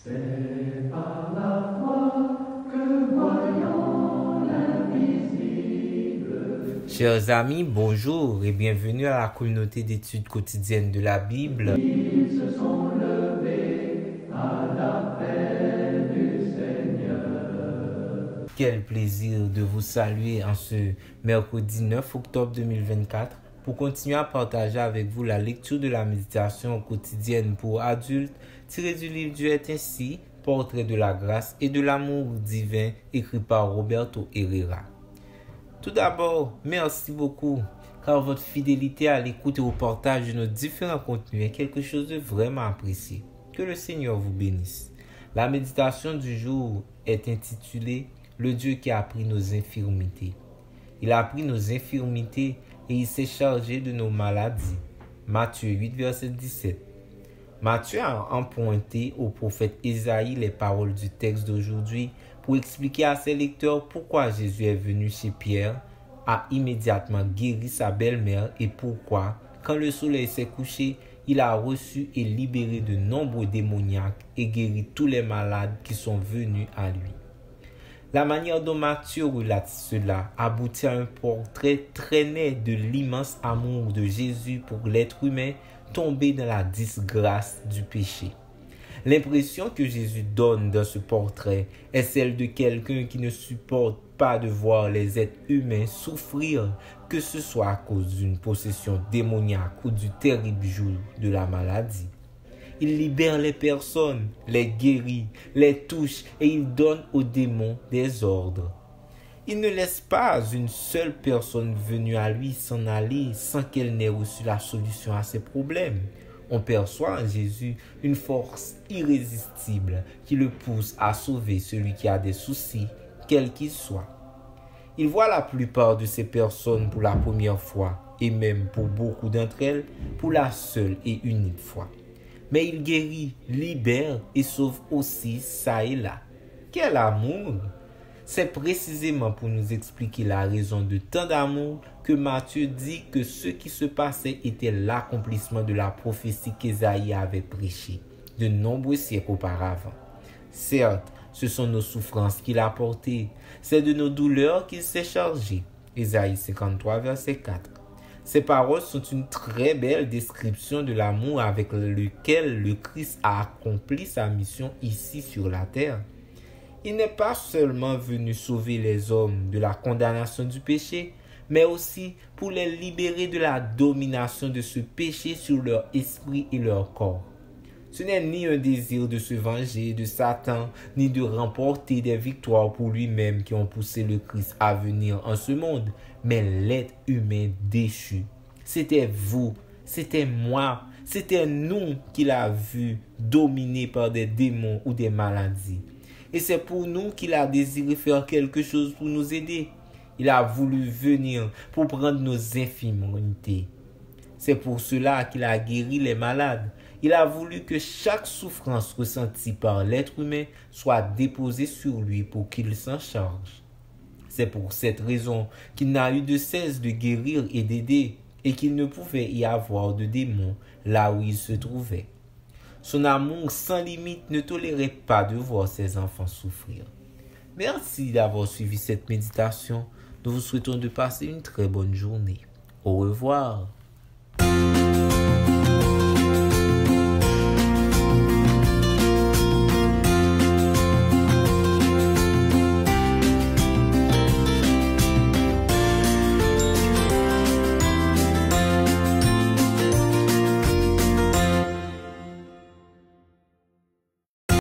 C'est par la foi que voyons l'invisible. Chers amis, bonjour et bienvenue à la communauté d'études quotidiennes de la Bible. Ils se sont levés à l'appel du Seigneur. Quel plaisir de vous saluer en ce mercredi 9 octobre 2024 pour continuer à partager avec vous la lecture de la méditation quotidienne pour adultes tirée du livre Dieu est ainsi, portrait de la grâce et de l'amour divin écrit par Roberto Herrera. Tout d'abord, merci beaucoup car votre fidélité à l'écoute et au partage de nos différents contenus est quelque chose de vraiment apprécié. Que le Seigneur vous bénisse. La méditation du jour est intitulée « Le Dieu qui a pris nos infirmités ». Il a pris nos infirmités et il s'est chargé de nos maladies. Matthieu 8, verset 17. Matthieu a emprunté au prophète Ésaïe les paroles du texte d'aujourd'hui pour expliquer à ses lecteurs pourquoi Jésus est venu chez Pierre, a immédiatement guéri sa belle-mère et pourquoi, quand le soleil s'est couché, il a reçu et libéré de nombreux démoniaques et guéri tous les malades qui sont venus à lui. La manière dont Matthieu relate cela aboutit à un portrait très net de l'immense amour de Jésus pour l'être humain tombé dans la disgrâce du péché. L'impression que Jésus donne dans ce portrait est celle de quelqu'un qui ne supporte pas de voir les êtres humains souffrir, que ce soit à cause d'une possession démoniaque ou du terrible joug de la maladie. Il libère les personnes, les guérit, les touche et il donne aux démons des ordres. Il ne laisse pas une seule personne venue à lui s'en aller sans qu'elle n'ait reçu la solution à ses problèmes. On perçoit en Jésus une force irrésistible qui le pousse à sauver celui qui a des soucis, quel qu'il soit. Il voit la plupart de ces personnes pour la première fois et même pour beaucoup d'entre elles pour la seule et unique fois. Mais il guérit, libère et sauve aussi ça et là. Quel amour! C'est précisément pour nous expliquer la raison de tant d'amour que Matthieu dit que ce qui se passait était l'accomplissement de la prophétie qu'Ésaïe avait prêchée de nombreux siècles auparavant. Certes, ce sont nos souffrances qu'il a portées, c'est de nos douleurs qu'il s'est chargé. Ésaïe 53, verset 4. Ces paroles sont une très belle description de l'amour avec lequel le Christ a accompli sa mission ici sur la terre. Il n'est pas seulement venu sauver les hommes de la condamnation du péché, mais aussi pour les libérer de la domination de ce péché sur leur esprit et leur corps. Ce n'est ni un désir de se venger de Satan, ni de remporter des victoires pour lui-même qui ont poussé le Christ à venir en ce monde, mais l'être humain déchu. C'était vous, c'était moi, c'était nous qu'il a vu dominé par des démons ou des maladies. Et c'est pour nous qu'il a désiré faire quelque chose pour nous aider. Il a voulu venir pour prendre nos infirmités. C'est pour cela qu'il a guéri les malades. Il a voulu que chaque souffrance ressentie par l'être humain soit déposée sur lui pour qu'il s'en charge. C'est pour cette raison qu'il n'a eu de cesse de guérir et d'aider et qu'il ne pouvait y avoir de démons là où il se trouvait. Son amour sans limite ne tolérait pas de voir ses enfants souffrir. Merci d'avoir suivi cette méditation. Nous vous souhaitons de passer une très bonne journée. Au revoir.